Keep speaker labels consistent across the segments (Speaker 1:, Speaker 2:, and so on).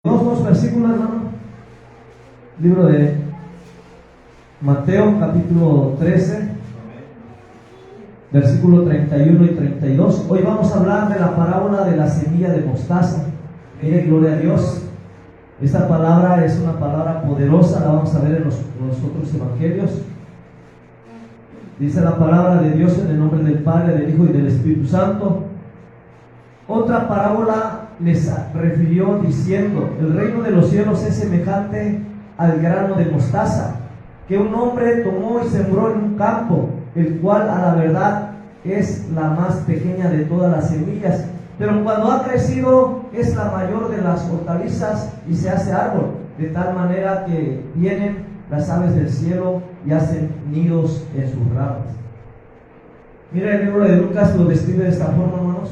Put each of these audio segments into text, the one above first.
Speaker 1: Dos versículos, hermano. Libro de Mateo, capítulo 13, versículo 31 y 32. Hoy vamos a hablar de la parábola de la semilla de mostaza. Mire, gloria a Dios. Esta palabra es una palabra poderosa, la vamos a ver en los otros evangelios. Dice la palabra de Dios en el nombre del Padre, del Hijo y del Espíritu Santo. Otra parábola les refirió diciendo: el reino de los cielos es semejante al grano de mostaza, que un hombre tomó y sembró en un campo, el cual a la verdad es la más pequeña de todas las semillas, pero cuando ha crecido es la mayor de las hortalizas y se hace árbol, de tal manera que vienen las aves del cielo y hacen nidos en sus ramas. Mira, el libro de Lucas lo describe de esta forma, hermanos,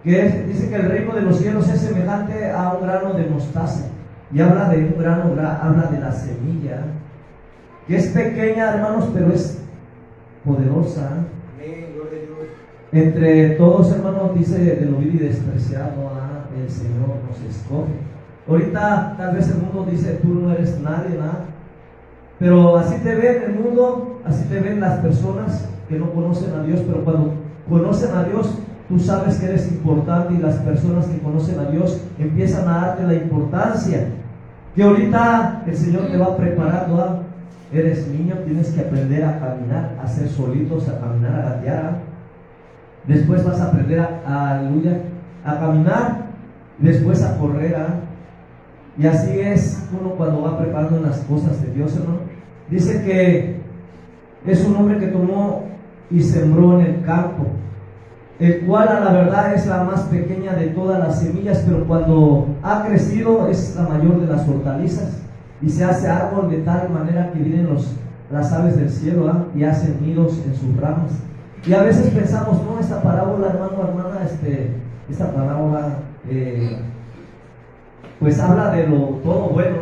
Speaker 1: dice que el reino de los cielos es semejante a un grano de mostaza, y habla de un grano, habla de la semilla, que es pequeña, hermanos, pero es poderosa. Entre todos, hermanos, dice: de lo vil y despreciado, el Señor nos escoge. Ahorita tal vez el mundo dice: tú no eres nadie, nada. Pero así te ven el mundo, así te ven las personas que no conocen a Dios. Pero cuando conocen a Dios, tú sabes que eres importante, y las personas que conocen a Dios empiezan a darte la importancia que ahorita el Señor te va preparando. Eres niño, tienes que aprender a caminar, a ser solitos, a caminar, a gatear. Después vas a aprender a caminar, después a correr. Y así es uno cuando va preparando las cosas de Dios, hermano. Dice que es un hombre que tomó y sembró en el campo, el cual a la verdad es la más pequeña de todas las semillas, pero cuando ha crecido es la mayor de las hortalizas y se hace árbol, de tal manera que vienen las aves del cielo y hacen nidos en sus ramas. Y a veces pensamos: no, esta parábola, hermana, esta parábola pues habla de todo bueno,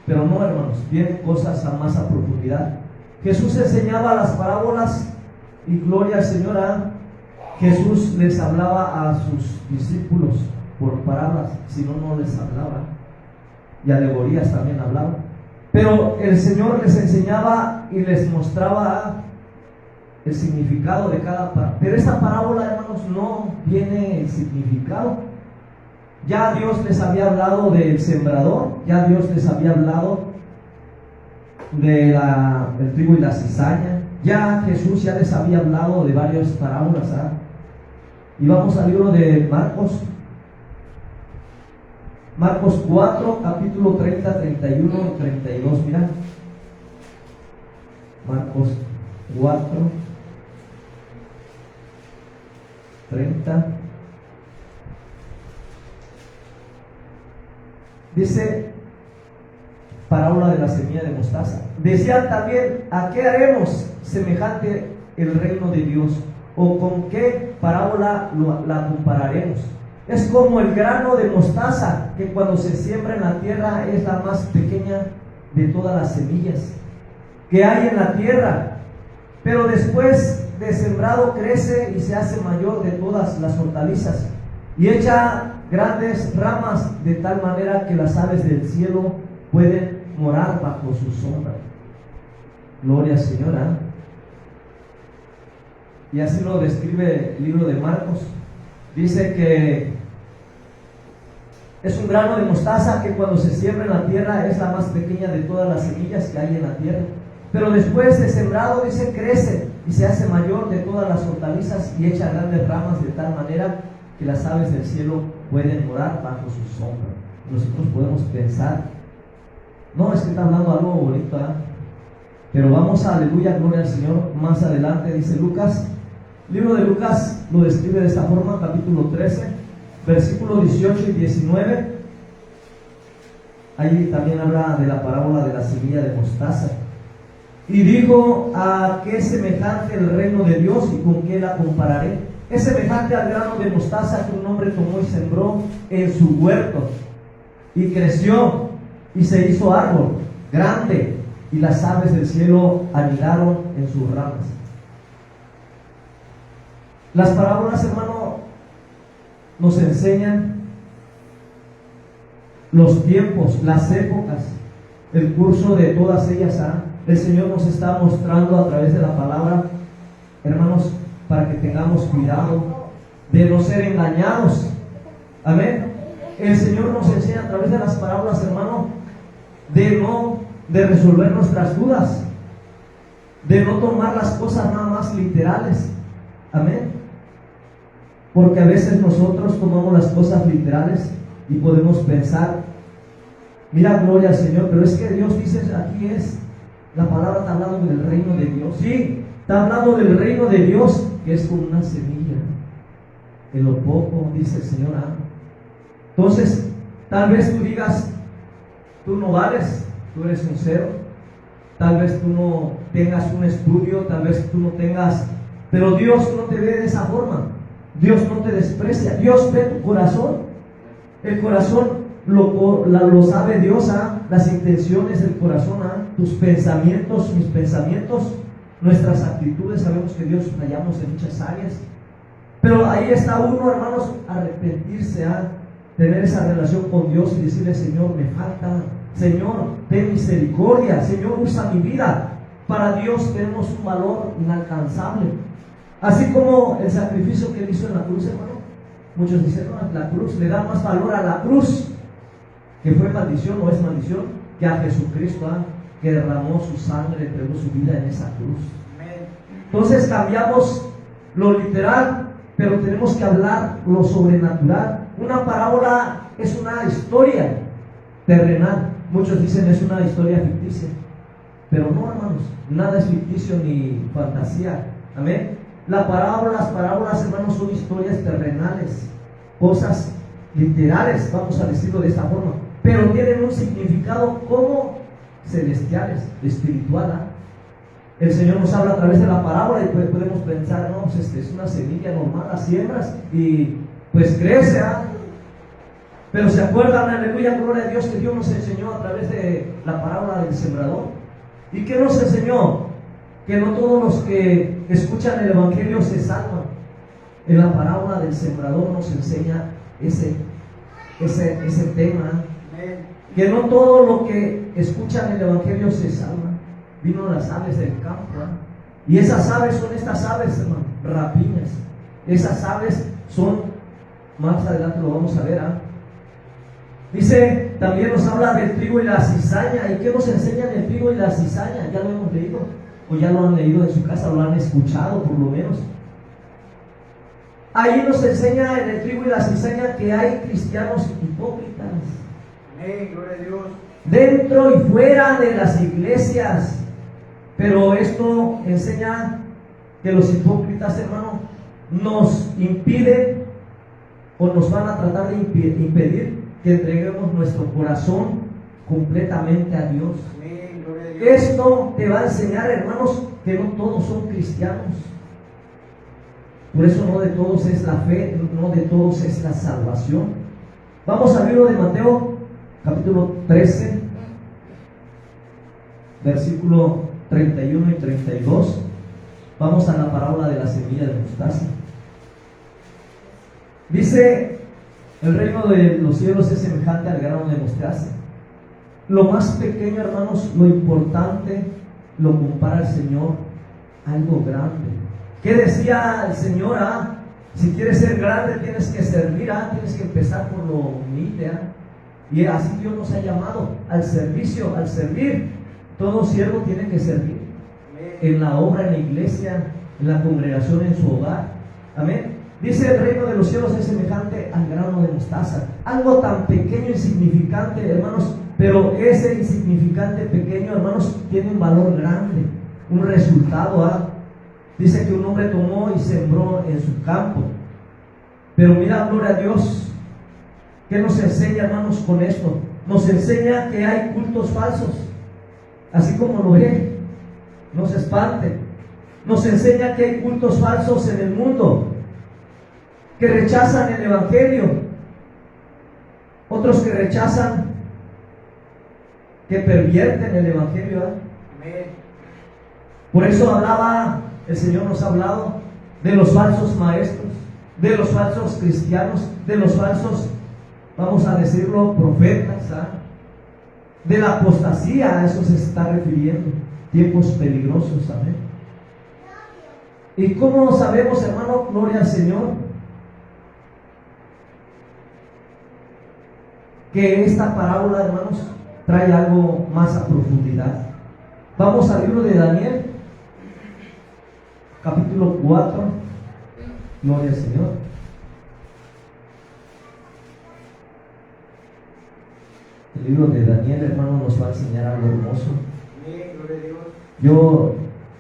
Speaker 1: pero no, hermanos, vienen cosas más a profundidad. Jesús enseñaba las parábolas, y gloria al Señor. Jesús les hablaba a sus discípulos por parábolas, si no les hablaba, y alegorías también hablaba. Pero el Señor les enseñaba y les mostraba el significado de cada parábola. Pero esta parábola, hermanos, no viene el significado. Ya Dios les había hablado del sembrador, ya Dios les había hablado del trigo y la cizaña, ya Jesús ya les había hablado de varias parábolas. Y vamos al libro de Marcos 4, capítulo 30, 31 y 32. Mira, Marcos 4, 30. Dice: parábola de la semilla de mostaza. Decían también: ¿a qué haremos semejante el reino de Dios? ¿O con qué parábola la compararemos? Es como el grano de mostaza, que cuando se siembra en la tierra es la más pequeña de todas las semillas que hay en la tierra, pero después de sembrado crece y se hace mayor de todas las hortalizas, y echa grandes ramas, de tal manera que las aves del cielo pueden morar bajo su sombra. Gloria al Señor. Y así lo describe el libro de Marcos. Dice que es un grano de mostaza que cuando se siembra en la tierra es la más pequeña de todas las semillas que hay en la tierra, pero después de sembrado, dice, crece y se hace mayor de todas las hortalizas y echa grandes ramas, de tal manera que las aves del cielo pueden morar bajo su sombra. Nosotros podemos pensar: no, es que está hablando algo bonito, pero vamos a, aleluya, gloria al Señor, más adelante. Dice Lucas, libro de Lucas lo describe de esta forma, capítulo 13, versículos 18 y 19. Ahí también habla de la parábola de la semilla de mostaza. Y dijo: ¿a qué es semejante el reino de Dios y con qué la compararé? Es semejante al grano de mostaza que un hombre tomó y sembró en su huerto, y creció y se hizo árbol grande, y las aves del cielo anidaron en sus ramas. Las parábolas, hermano, nos enseñan los tiempos, las épocas, el curso de todas ellas. El Señor nos está mostrando a través de la palabra, hermanos, para que tengamos cuidado de no ser engañados. Amén. El Señor nos enseña a través de las parábolas, hermano, de resolver nuestras dudas, de no tomar las cosas nada más literales. Amén. Porque a veces nosotros tomamos las cosas literales y podemos pensar, mira, gloria al Señor, pero es que Dios dice, aquí es, la palabra está hablando del reino de Dios. Sí, está hablando del reino de Dios, que es como una semilla. En lo poco, dice el Señor. Entonces, tal vez tú digas, tú no vales, tú eres un cero. Tal vez tú no tengas un estudio, tal vez tú no tengas, pero Dios no te ve de esa forma. Dios no te desprecia. Dios ve tu corazón. El corazón lo sabe Dios, las intenciones del corazón, tus pensamientos, mis pensamientos, nuestras actitudes. Sabemos que Dios fallamos en muchas áreas, pero ahí está uno, hermanos, arrepentirse, tener esa relación con Dios y decirle, Señor, me falta, Señor, ten misericordia, Señor, usa mi vida. Para Dios tenemos un valor inalcanzable, así como el sacrificio que Él hizo en la cruz, hermano. Muchos dicen, no, la cruz, le da más valor a la cruz, que fue maldición o es maldición, que a Jesucristo, que derramó su sangre, entregó su vida en esa cruz. Entonces cambiamos lo literal, pero tenemos que hablar lo sobrenatural. Una parábola es una historia terrenal. Muchos dicen es una historia ficticia, pero no, hermanos, nada es ficticio ni fantasía. Amén. Las parábolas, hermanos, son historias terrenales, cosas literales, vamos a decirlo de esta forma, pero tienen un significado como celestiales, espiritual. El Señor nos habla a través de la parábola y podemos pensar, no, pues es una semilla normal, la siembras y pues crece. Pero se acuerdan, aleluya, gloria a Dios, que Dios nos enseñó a través de la parábola del sembrador. ¿Y qué nos enseñó? Que no todos los que escuchan el Evangelio se salvan. En la parábola del sembrador nos enseña ese tema, que no todos los que escuchan el Evangelio se salvan. Vino las aves del campo, y esas aves son estas aves, hermano, rapiñas. Esas aves son, más adelante lo vamos a ver. Dice, también nos habla del trigo y la cizaña. ¿Y qué nos enseñan el trigo y la cizaña? Ya lo hemos leído, o ya lo han leído en su casa, lo han escuchado por lo menos. Ahí nos enseña en el trigo y la cizaña que hay cristianos hipócritas.
Speaker 2: Amén, gloria a Dios.
Speaker 1: Dentro y fuera de las iglesias. Pero esto enseña que los hipócritas, hermano, nos impiden o nos van a tratar de impedir que entreguemos nuestro corazón completamente a Dios.
Speaker 2: Amén, gloria a Dios.
Speaker 1: Esto te va a enseñar, hermanos, que no todos son cristianos. Por eso no de todos es la fe, no de todos es la salvación. Vamos al libro de Mateo, capítulo 13, versículo 31 y 32. Vamos a la parábola de la semilla de mostaza. Dice, el reino de los cielos es semejante al grano de mostaza. Lo más pequeño, hermanos, lo importante, lo compara el Señor a algo grande. ¿Qué decía el Señor? Si quieres ser grande tienes que servir, tienes que empezar por lo humilde. Y así Dios nos ha llamado al servicio, al servir. Todo siervo tiene que servir en la obra, en la iglesia, en la congregación, en su hogar. Amén. Dice, el reino de los cielos es semejante al grano de mostaza. Algo tan pequeño, insignificante, hermanos, pero ese insignificante pequeño, hermanos, tiene un valor grande, un resultado. Dice que un hombre tomó y sembró en su campo. Pero mira, gloria a Dios, ¿qué nos enseña, hermanos, con esto? Nos enseña que hay cultos falsos, así como lo ve, no se espante. Nos enseña que hay cultos falsos en el mundo, que rechazan el Evangelio, otros que rechazan, que pervierten el Evangelio. Por eso hablaba, el Señor nos ha hablado de los falsos maestros, de los falsos cristianos, de los falsos vamos a decirlo, profetas, de la apostasía, a eso se está refiriendo, tiempos peligrosos, amén. ¿Y cómo sabemos, hermano? Gloria al Señor, que esta parábola, hermanos, trae algo más a profundidad. Vamos al libro de Daniel, capítulo 4, gloria al Señor. El libro de Daniel, hermano, nos va a enseñar algo hermoso.
Speaker 2: Amén, gloria a Dios.
Speaker 1: Yo,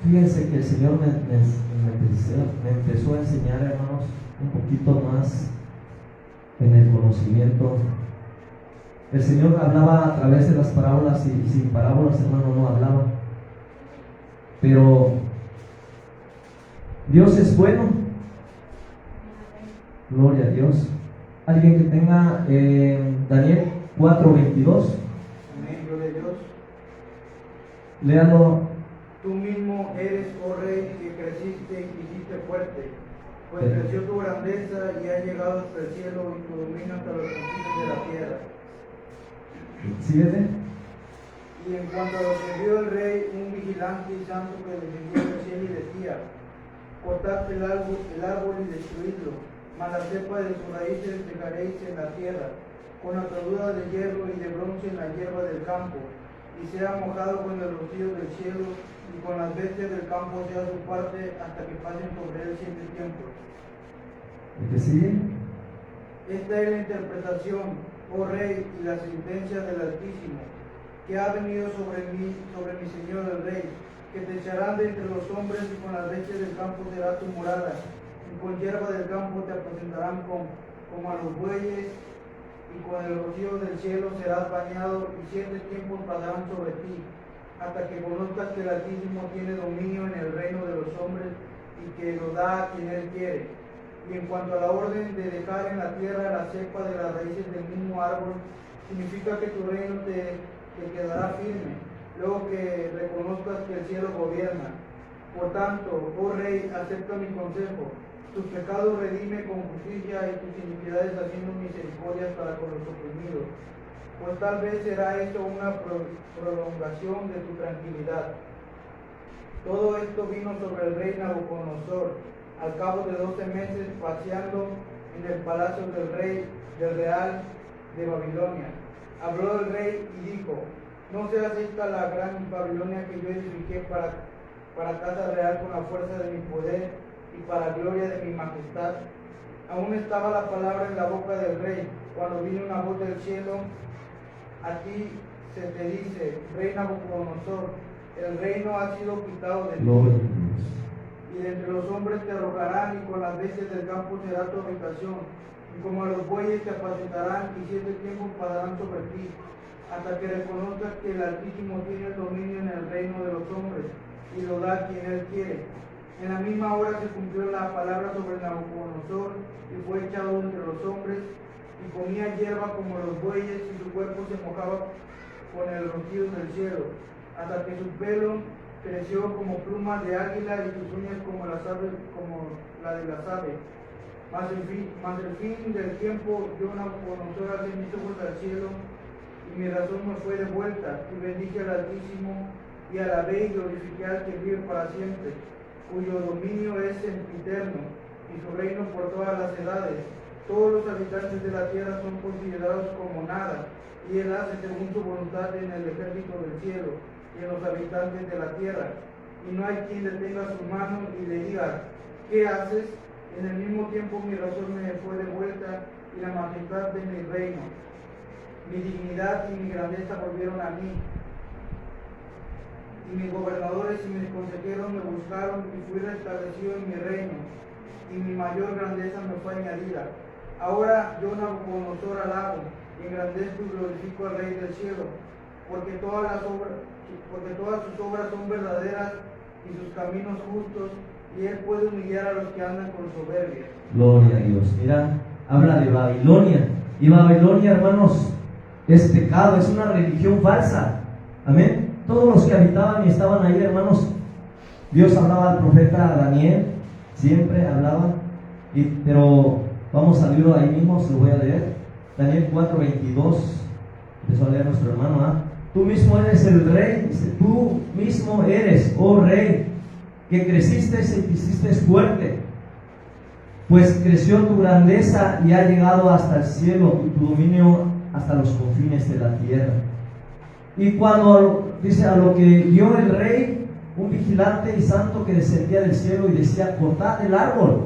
Speaker 1: fíjense que el Señor me empezó a enseñar, hermanos, un poquito más en el conocimiento. El Señor hablaba a través de las parábolas y sin parábolas, hermano, no hablaba. Pero Dios es bueno. Gloria a Dios. Alguien que tenga Daniel 4:22.
Speaker 2: Amén, gloria a Dios.
Speaker 1: Léalo.
Speaker 2: Tú mismo eres, oh rey, que creciste y hiciste fuerte, pues
Speaker 1: Sí.
Speaker 2: creció tu grandeza y ha llegado hasta el cielo y tu dominio hasta los confines de la tierra.
Speaker 1: Síguete.
Speaker 2: Y en cuanto a lo que vio el rey, un vigilante y santo que descendía del cielo y decía: cortad el árbol y destruidlo, mas la cepa de sus raíces dejaréis en la tierra, con ataduras de hierro y de bronce en la hierba del campo, y sea mojado con el rocío del cielo, y con las bestias del campo sea su parte, hasta que pasen sobre él 7 tiempos.
Speaker 1: ¿El que sigue?
Speaker 2: Esta es la interpretación, oh rey, y la sentencia del Altísimo, que ha venido sobre mí, sobre mi señor el rey, que te echarán de entre los hombres, y con las bestias del campo será tu morada, y con hierba del campo te apacentarán como a los bueyes, y con el rocío del cielo serás bañado, y 7 tiempos pasarán sobre ti, hasta que conozcas que el Altísimo tiene dominio en el reino de los hombres, y que lo da a quien él quiere. Y en cuanto a la orden de dejar en la tierra la cepa de las raíces del mismo árbol, significa que tu reino te quedará firme, luego que reconozcas que el cielo gobierna. Por tanto, oh rey, acepta mi consejo. Tus pecados redime con justicia y tus iniquidades haciendo misericordias para con los oprimidos. Pues tal vez será esto una prolongación de tu tranquilidad. Todo esto vino sobre el rey Nabucodonosor, al cabo de 12 meses, paseando en el palacio del rey del real de Babilonia. Habló el rey y dijo: ¿no será esta la gran Babilonia que yo edifiqué para casa real con la fuerza de mi poder y para gloria de mi majestad? Aún estaba la palabra en la boca del rey, cuando vino una voz del cielo: a ti se te dice, rey Nabucodonosor, el reino ha sido quitado de ti. Y de entre los hombres te arrojarán, y con las bestias del campo será tu habitación, y como a los bueyes te apacentarán, y 7 tiempos pasarán sobre ti, hasta que reconozcas que el Altísimo tiene el dominio en el reino de los hombres, y lo da a quien él quiere. En la misma hora se cumplió la palabra sobre Nabucodonosor, y fue echado entre los hombres, y comía hierba como los bueyes, y su cuerpo se mojaba con el rocío del cielo, hasta que su pelo creció como plumas de águila y sus uñas como las aves, como la de las aves. Mas el fin del tiempo, yo Nabucodonosor alcé mis ojos al cielo, y mi razón me fue devuelta, y bendije al Altísimo, y alabé y glorifiqué al que vive para siempre, cuyo dominio es sempiterno, y su reino por todas las edades. Todos los habitantes de la tierra son considerados como nada, y él hace según su voluntad en el ejército del cielo y en los habitantes de la tierra, y no hay quien detenga su mano y le diga: ¿qué haces? En el mismo tiempo mi razón me fue devuelta, y la majestad de mi reino, mi dignidad y mi grandeza volvieron a mí, y mis gobernadores y mis consejeros me buscaron, y fui restablecido en mi reino, y mi mayor grandeza me fue añadida. Ahora yo Nabucodonosor alabo, y engrandezco y glorifico al Rey del cielo, porque todas sus obras son verdaderas y sus caminos justos, y él puede humillar a los que andan con soberbia.
Speaker 1: Gloria a Dios. Mira, habla de Babilonia. Y Babilonia, hermanos, es pecado, es una religión falsa. Amén. Todos los que habitaban y estaban ahí, hermanos, Dios hablaba al profeta Daniel, siempre hablaba. Pero vamos al libro ahí mismo, se lo voy a leer. Daniel 4:22, empezó a leer nuestro hermano, ¿ah? Tú mismo eres el rey, dice, tú mismo eres, oh rey, que creciste y te hiciste fuerte, pues creció tu grandeza y ha llegado hasta el cielo y tu dominio hasta los confines de la tierra. Y cuando dice a lo que vio el rey, un vigilante y santo que descendía del cielo y decía, cortad el árbol.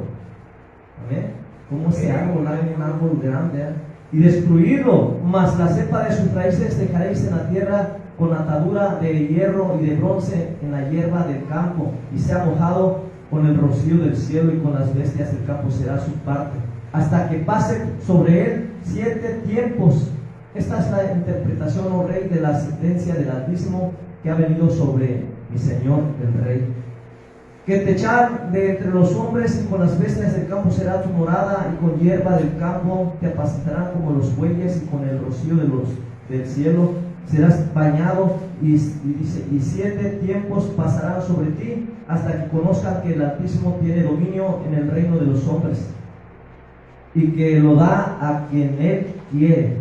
Speaker 1: ¿Amén? ¿Cómo ese árbol? Hay un árbol grande, ¿eh? Y destruirlo, mas la cepa de sus raíces dejaréis en la tierra con atadura de hierro y de bronce en la hierba del campo, y sea mojado con el rocío del cielo, y con las bestias del campo será su parte, hasta que pase sobre él 7 tiempos. Esta es la interpretación, oh rey, de la sentencia del Altísimo que ha venido sobre mi Señor el Rey. Que te echar de entre los hombres, y con las bestias del campo será tu morada, y con hierba del campo te apacentarán como los bueyes, y con el rocío del cielo serás bañado, y dice, y 7 tiempos pasarán sobre ti, hasta que conozcan que el Altísimo tiene dominio en el reino de los hombres, y que lo da a quien él quiere.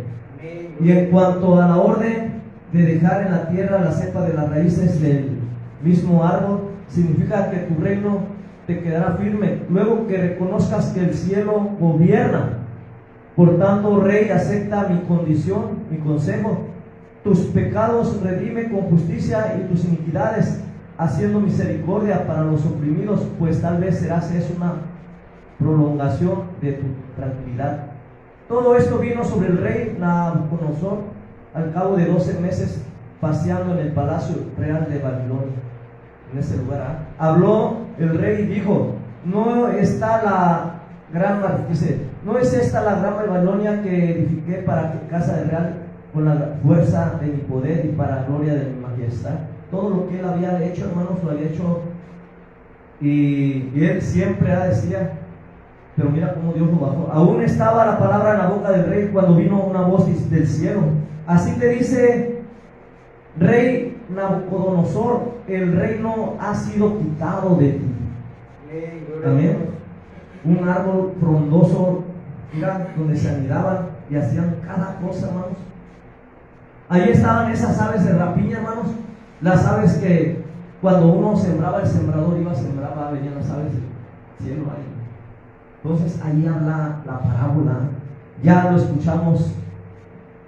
Speaker 1: Y en cuanto a la orden de dejar en la tierra la cepa de las raíces del mismo árbol, significa que tu reino te quedará firme, luego que reconozcas que el cielo gobierna. Por tanto, rey, acepta mi condición, mi consejo. Tus pecados redime con justicia, y tus iniquidades haciendo misericordia para los oprimidos, pues tal vez serás una prolongación de tu tranquilidad. Todo esto vino sobre el rey Nabucodonosor al cabo de 12 meses, paseando en el palacio real de Babilonia. En ese lugar, habló el rey y dijo, no es esta la gran Babilonia que edifiqué para casa de real con la fuerza de mi poder y para gloria de mi majestad. Todo lo que él había hecho, hermanos, lo había hecho, y él siempre decía, pero mira cómo Dios lo bajó. Aún estaba la palabra en la boca del rey cuando vino una voz del cielo. Así te dice, rey Nabucodonosor, el reino ha sido quitado de ti. Amén. Un árbol frondoso, mira, donde se anidaban y hacían cada cosa, hermanos. Ahí estaban esas aves de rapiña, hermanos. Las aves que cuando uno sembraba, el sembrador iba a sembrar, venían las aves del cielo ahí. Entonces ahí habla la parábola. Ya lo escuchamos.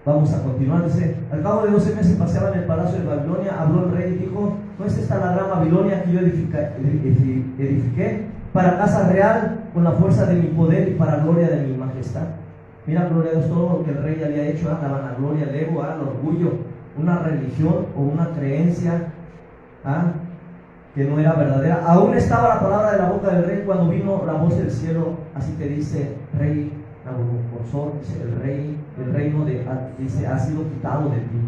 Speaker 1: Vamos a continuar. Dice, al cabo de 12 meses paseaba en el palacio de Babilonia, habló el rey y dijo, ¿no es esta la gran Babilonia que yo edifiqué para casa real con la fuerza de mi poder y para gloria de mi majestad? Mira, gloria a Dios, todo lo que el rey había hecho, la vanagloria, el ego, el orgullo, una religión o una creencia que no era verdadera. Aún estaba la palabra de la boca del rey cuando vino la voz del cielo. Así te dice, rey Nabucodonosor, dice, el reino dice, ha sido quitado de ti.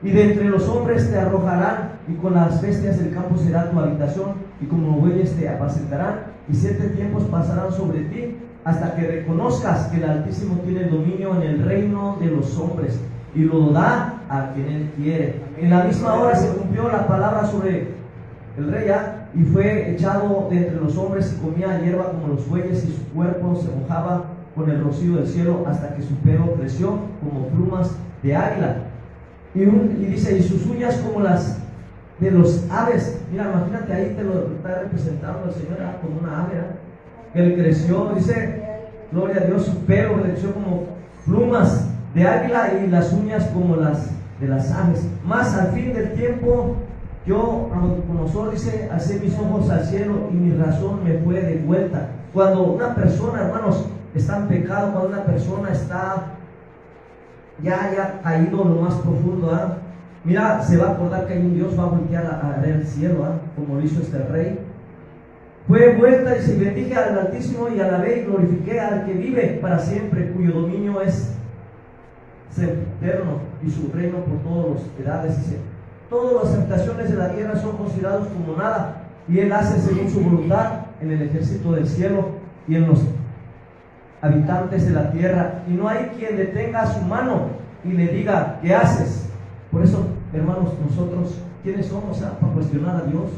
Speaker 1: Y de entre los hombres te arrojarán, y con las bestias del campo será tu habitación, y como bueyes te apacentarán, y 7 tiempos pasarán sobre ti, hasta que reconozcas que el Altísimo tiene dominio en el reino de los hombres, y lo da a quien él quiere. En la misma hora se cumplió la palabra sobre el rey, y fue echado de entre los hombres, y comía hierba como los bueyes, y su cuerpo se mojaba con el rocío del cielo, hasta que su pelo creció como plumas de águila, y dice, y sus uñas como las de los aves. Mira, imagínate, ahí te lo está representando el Señor como una ave, él creció, dice, gloria a Dios, su pelo creció como plumas de águila, y las uñas como las de las aves. Más al fin del tiempo, yo, Nabucodonosor, dice, alcé mis ojos al cielo, y mi razón me fue de vuelta. Cuando una persona, hermanos, está en pecado, cuando una persona está ya caído en lo más profundo, mira, se va a acordar que hay un Dios, va a voltear a ver el cielo, como lo hizo este rey. Fue vuelta y se bendije al Altísimo, y alabé y glorifiqué al que vive para siempre, cuyo dominio es eterno, y su reino por todas las edades. Dice, todas las habitaciones de la tierra son considerados como nada, y él hace según su voluntad en el ejército del cielo y en los habitantes de la tierra, y no hay quien detenga su mano y le diga, ¿qué haces? Por eso, hermanos, nosotros, ¿quiénes somos para cuestionar a Dios?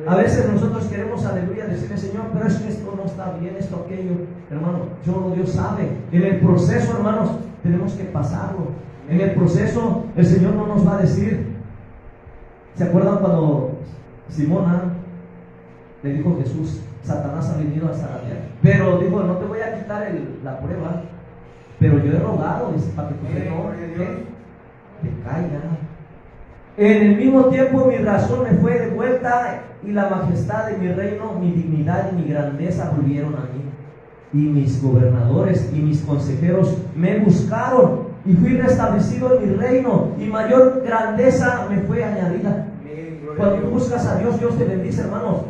Speaker 1: A veces nosotros queremos, aleluya, decirle, Señor, pero es que esto no está bien, esto, aquello. Hermano, solo Dios sabe. En el proceso, hermanos, tenemos que pasarlo. En el proceso, el Señor no nos va a decir. ¿Se acuerdan cuando Simona le dijo a Jesús, Satanás ha venido a zarandear? Pero dijo, no te voy a quitar la prueba, pero yo he rogado, dice, para que tu fe no te caiga. En el mismo tiempo mi razón me fue devuelta y la majestad de mi reino, mi dignidad y mi grandeza volvieron a mí. Y mis gobernadores y mis consejeros me buscaron y fui restablecido en mi reino y mayor grandeza me fue añadida. Cuando tú buscas a Dios, Dios te bendice, hermanos.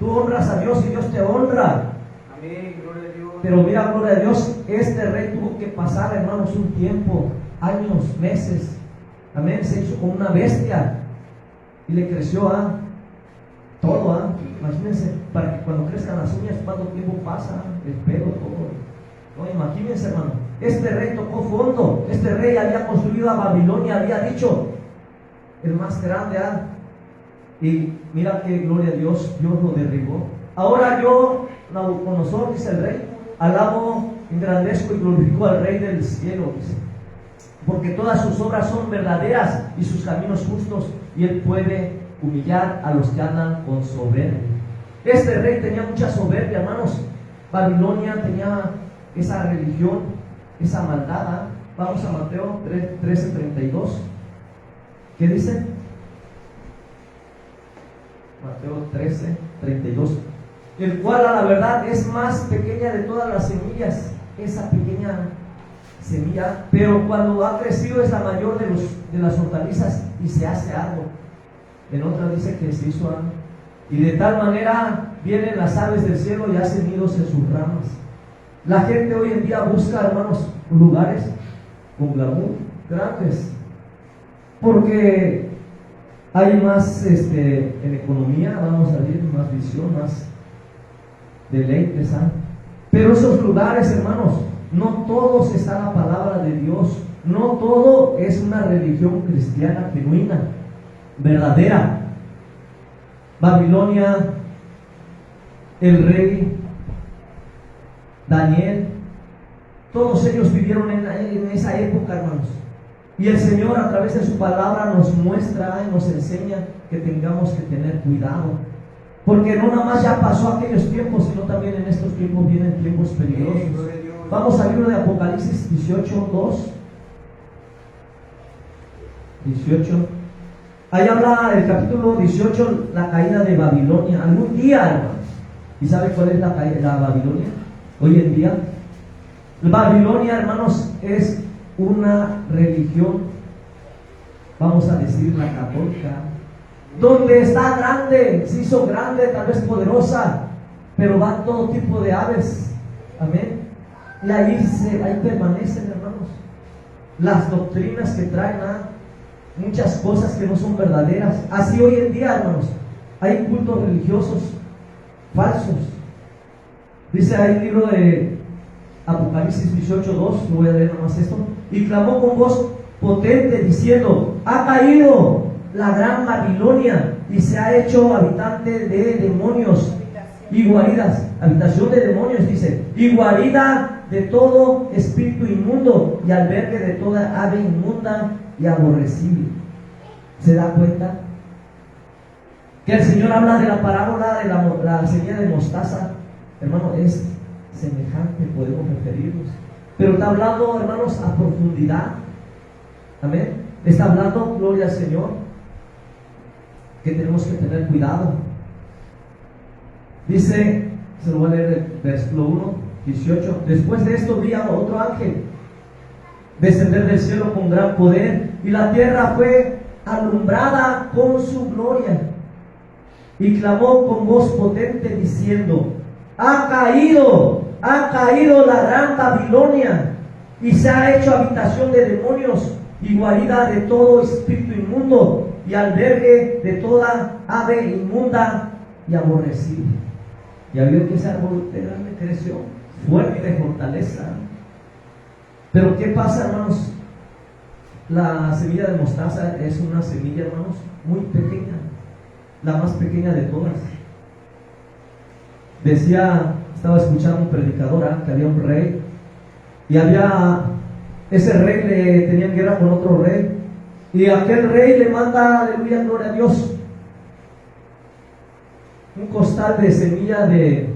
Speaker 1: Tú honras a Dios y Dios te honra.
Speaker 2: Amén, gloria a Dios.
Speaker 1: Pero mira, gloria a Dios, este rey tuvo que pasar, hermanos, un tiempo, años, meses. Amén, se hizo como una bestia y le creció todo. Imagínense, para que cuando crezcan las uñas, ¿cuánto tiempo pasa? El pelo, todo. No, imagínense, hermano, este rey tocó fondo. Este rey había construido a Babilonia, había dicho, el más grande. Y mira que gloria a Dios, Dios lo derribó. Ahora yo, Nabucodonosor, dice el rey, alabo, engrandezco y glorifico al Rey del cielo, dice, porque todas sus obras son verdaderas y sus caminos justos, y él puede humillar a los que andan con soberbia. Este rey tenía mucha soberbia, hermanos. Babilonia tenía esa religión, esa maldad. Vamos a Mateo 13:32. ¿Qué dice? Mateo 13:32. El cual a la verdad es más pequeña de todas las semillas, esa pequeña semilla, pero cuando ha crecido es la mayor de las hortalizas y se hace árbol. En otra dice que se hizo árbol. Y de tal manera vienen las aves del cielo y hacen nidos en sus ramas. La gente hoy en día busca, hermanos, lugares con glamour grandes, porque hay más en economía, vamos a ver, más visión, más deleites. Pero esos lugares, hermanos, no todos está la palabra de Dios, no todo es una religión cristiana genuina, verdadera. Babilonia, el rey Daniel, todos ellos vivieron en esa época, hermanos. Y el Señor a través de su palabra nos muestra y nos enseña que tengamos que tener cuidado, porque no nada más ya pasó aquellos tiempos, sino también en estos tiempos vienen tiempos peligrosos. Vamos al libro de Apocalipsis 18:2. Ahí habla el capítulo 18, la caída de Babilonia. Algún día, hermanos. ¿Y sabe cuál es la Babilonia? Hoy en día, Babilonia, hermanos, es una religión, vamos a decir la católica, donde está grande, se hizo grande, tal vez poderosa, pero van todo tipo de aves. Amén. Y ahí permanecen, hermanos. Las doctrinas que traen muchas cosas que no son verdaderas. Así hoy en día, hermanos, hay cultos religiosos falsos. Dice ahí el libro de Apocalipsis 18:2, no voy a leer nomás esto. Y clamó con voz potente diciendo: ha caído la gran Babilonia y se ha hecho habitante de demonios y guaridas, habitación de demonios, dice, y guarida de todo espíritu inmundo y albergue de toda ave inmunda y aborrecible. ¿Se da cuenta? Que el Señor habla de la parábola de la semilla de mostaza. Hermano, es semejante, podemos referirnos. Pero está hablando, hermanos, a profundidad. Amén. Está hablando, gloria al Señor, que tenemos que tener cuidado. Dice, se lo voy a leer el versículo 1:18. Después de esto vi a otro ángel descender del cielo con gran poder, y la tierra fue alumbrada con su gloria. Y clamó con voz potente diciendo: ha caído la gran Babilonia, y se ha hecho habitación de demonios y guarida de todo espíritu inmundo y albergue de toda ave inmunda y aborrecible. Ya vio que ese árbol grande creció, fuerte, fortaleza. Pero ¿qué pasa, hermanos? La semilla de mostaza es una semilla, hermanos, muy pequeña, la más pequeña de todas. Estaba escuchando un predicador que había un rey y había ese rey le tenía guerra con otro rey, y aquel rey le manda, aleluya, gloria a Dios, un costal de semilla de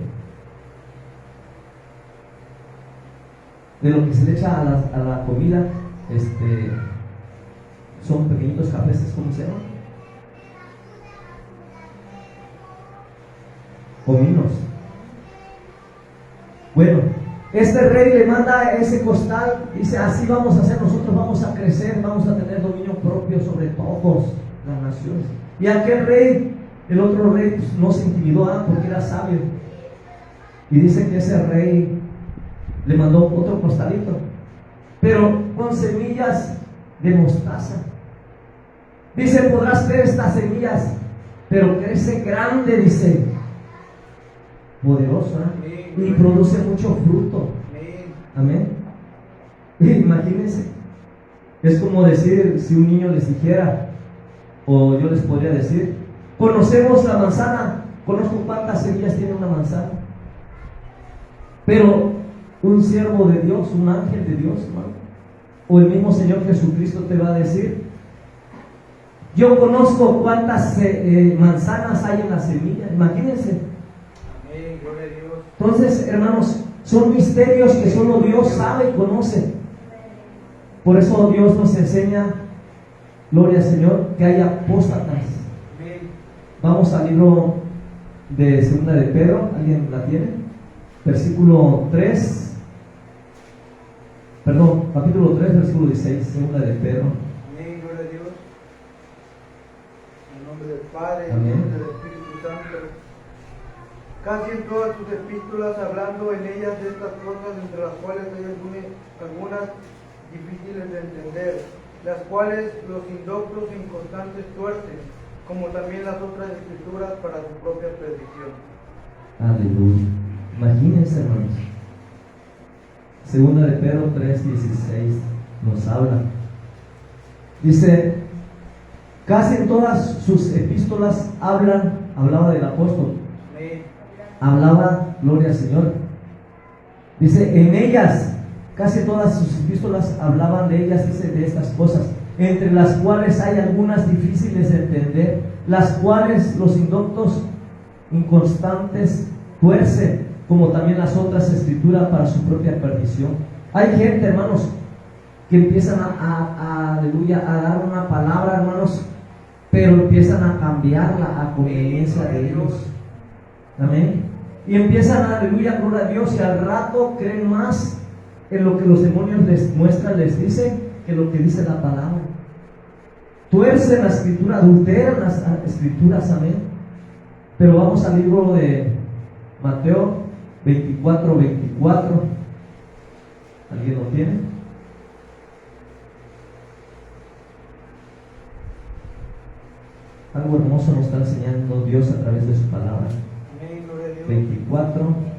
Speaker 1: lo que se le echa a la comida, son pequeñitos cafés, ¿cómo se llaman? Cominos. Bueno, este rey le manda ese costal, dice: así vamos a hacer, nosotros vamos a crecer, vamos a tener dominio propio sobre todas las naciones. Y aquel rey, el otro rey, pues, no se intimidó, porque era sabio, y dice que ese rey le mandó otro costalito, pero con semillas de mostaza. Dice: podrás ver estas semillas, pero crece grande, dice, poderosa, y produce mucho fruto. Amén. Imagínense, es como decir, si un niño les dijera, o yo les podría decir: conocemos la manzana, conozco cuántas semillas tiene una manzana. Pero un siervo de Dios, un ángel de Dios, hermano, o el mismo Señor Jesucristo te va a decir: yo conozco cuántas manzanas hay en la semilla. Imagínense.
Speaker 2: Amén, gloria a Dios.
Speaker 1: Entonces, hermanos, son misterios que solo Dios sabe y conoce. Por eso Dios nos enseña, gloria al Señor, que hay apóstatas.
Speaker 2: Amén.
Speaker 1: Vamos al libro de Segunda de Pedro. ¿Alguien la tiene? Versículo 3, perdón, capítulo 3, versículo 16, Segunda de Pedro.
Speaker 2: Amén, gloria a Dios. En nombre del Padre, en
Speaker 1: Amén.
Speaker 2: nombre del Espíritu Santo. Casi en todas tus epístolas, hablando en ellas de estas cosas, entre las cuales hay algunas difíciles de entender, las cuales los indoctos e inconstantes tuercen, como también las otras escrituras para su propia perdición.
Speaker 1: Aleluya. Imagínense, hermanos. Segunda de Pedro 3:16 nos habla. Dice: casi en todas sus epístolas hablaba del apóstol.
Speaker 2: Amén.
Speaker 1: Hablaba, gloria al Señor. Dice: en ellas, casi todas sus epístolas hablaban de ellas, dice, de estas cosas, entre las cuales hay algunas difíciles de entender, las cuales los indoctos inconstantes tuercen, como también las otras escrituras para su propia perdición. Hay gente, hermanos, que empiezan aleluya, a dar una palabra, hermanos, pero empiezan a cambiarla a conveniencia de ellos. Amén. Y empiezan, aleluya, gloria a Dios, y al rato creen más en lo que los demonios les muestran, les dicen, que lo que dice la palabra. Tuercen la escritura, adulteran las escrituras. Amén. Pero vamos al libro de Mateo 24:24. ¿Alguien lo tiene? Algo hermoso nos está enseñando Dios a través de su palabra.
Speaker 2: Amén, gloria a Dios.
Speaker 1: 24.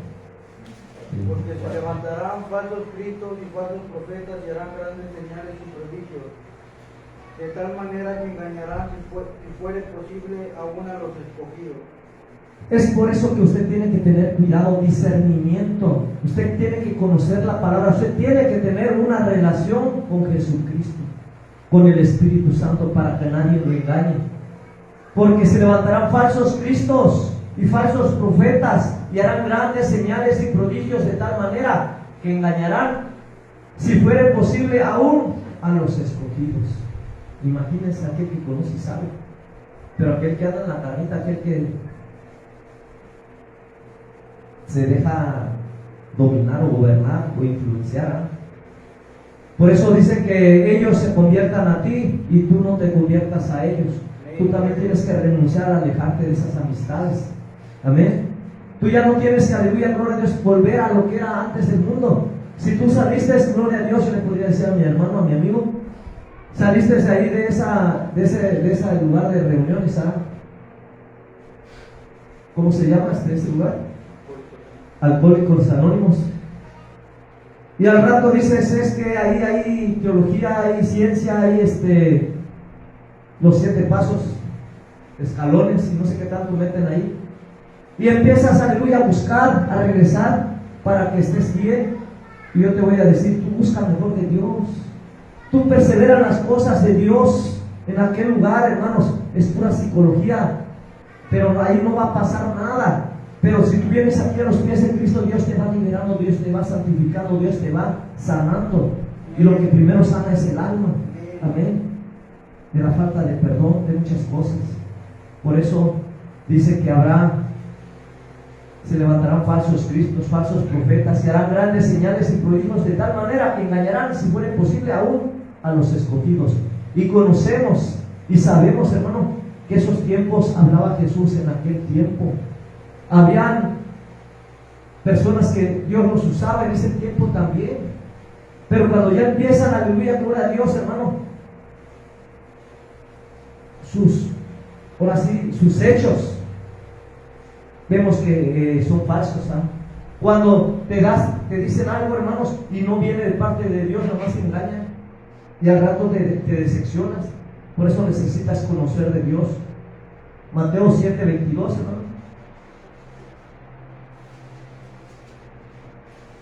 Speaker 2: Porque se levantarán falsos cristos y falsos profetas y harán grandes señales y prodigios, de tal manera que engañarán, si fuere posible, aún a los escogidos.
Speaker 1: Es por eso que usted tiene que tener cuidado, discernimiento. Usted tiene que conocer la palabra. Usted tiene que tener una relación con Jesucristo, con el Espíritu Santo, para que nadie lo engañe. Porque se levantarán falsos cristos y falsos profetas y harán grandes señales y prodigios, de tal manera que engañarán, si fuere posible, aún a los escogidos. Imagínense aquel que conoce y sabe, pero aquel que anda en la carnita, aquel que se deja dominar o gobernar o influenciar. Por eso dice que ellos se conviertan a ti y tú no te conviertas a ellos. Tú también tienes que renunciar a alejarte de esas amistades. Amén. Tú ya no tienes que, aleluya, gloria a Dios, volver a lo que era antes del mundo. Si tú saliste, gloria a Dios, yo le podría decir a mi hermano, a mi amigo, saliste de ahí de ese lugar de reuniones, ¿sabes? ¿Cómo se llama ese lugar? Alcohólicos Anónimos. Y al rato dices: es que ahí hay teología, hay ciencia, hay los 7 pasos, escalones y no sé qué tanto meten ahí. Y empiezas, aleluya, a buscar, a regresar para que estés bien. Y yo te voy a decir, tú busca mejor de Dios. Tú persevera en las cosas de Dios. En aquel lugar, hermanos, es pura psicología. Pero ahí no va a pasar nada. Pero si tú vienes aquí a los pies de Cristo, Dios te va liberando, Dios te va santificando, Dios te va sanando. Y lo que primero sana es el alma. Amén. De la falta de perdón, de muchas cosas. Por eso dice que se levantarán falsos cristos, falsos profetas, y harán grandes señales y prodigios de tal manera que engañarán, si fuera posible, aún a los escogidos. Y conocemos y sabemos, hermano, que esos tiempos hablaba Jesús en aquel tiempo. Habían personas que Dios los usaba en ese tiempo también. Pero cuando ya empiezan, aleluya, gloria a Dios, hermano, sus hechos, vemos que son falsos. Cuando te dicen algo, hermanos, y no viene de parte de Dios, nomás te engañan, y al rato te decepcionas. Por eso necesitas conocer de Dios. Mateo 7:22, hermano.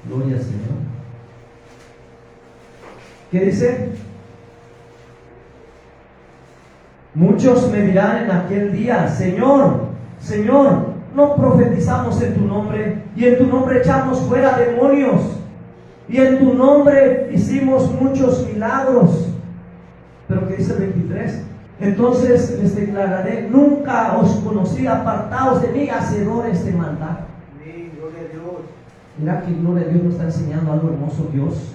Speaker 1: Gloria al Señor. ¿Qué dice? Muchos me dirán en aquel día: Señor, Señor, no profetizamos en tu nombre, y en tu nombre echamos fuera demonios, y en tu nombre hicimos muchos milagros. Pero ¿qué dice el 23? Entonces les declararé: nunca os conocí, apartaos de mí, hacedores de maldad.
Speaker 2: Amén, gloria a Dios.
Speaker 1: Mira que gloria a Dios nos está enseñando algo hermoso Dios.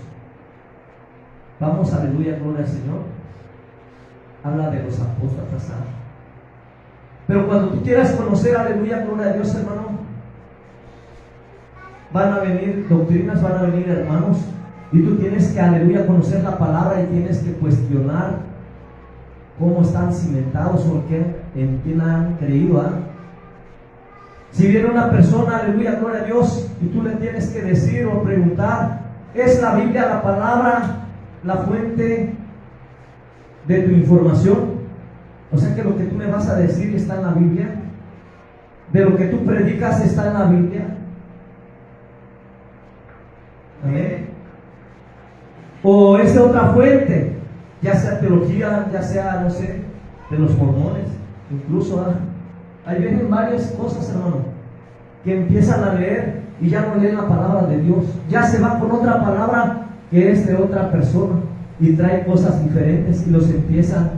Speaker 1: Vamos, aleluya, gloria al Señor. Habla de los apóstatas. Pero cuando tú quieras conocer, aleluya, gloria a Dios, hermano, van a venir doctrinas, van a venir hermanos, y tú tienes que, aleluya, conocer la palabra, y tienes que cuestionar cómo están cimentados o en quién han creído. Si viene una persona, aleluya, gloria a Dios, y tú le tienes que decir o preguntar: ¿es la Biblia, la palabra, la fuente de tu información? O sea que lo que tú me vas a decir está en la Biblia, de lo que tú predicas está en la Biblia. Amén. O es de otra fuente, ya sea teología, ya sea, no sé, de los mormones, incluso. Ahí vienen varias cosas, hermano, que empiezan a leer y ya no leen la palabra de Dios, ya se van con otra palabra que es de otra persona, y trae cosas diferentes y los empiezan,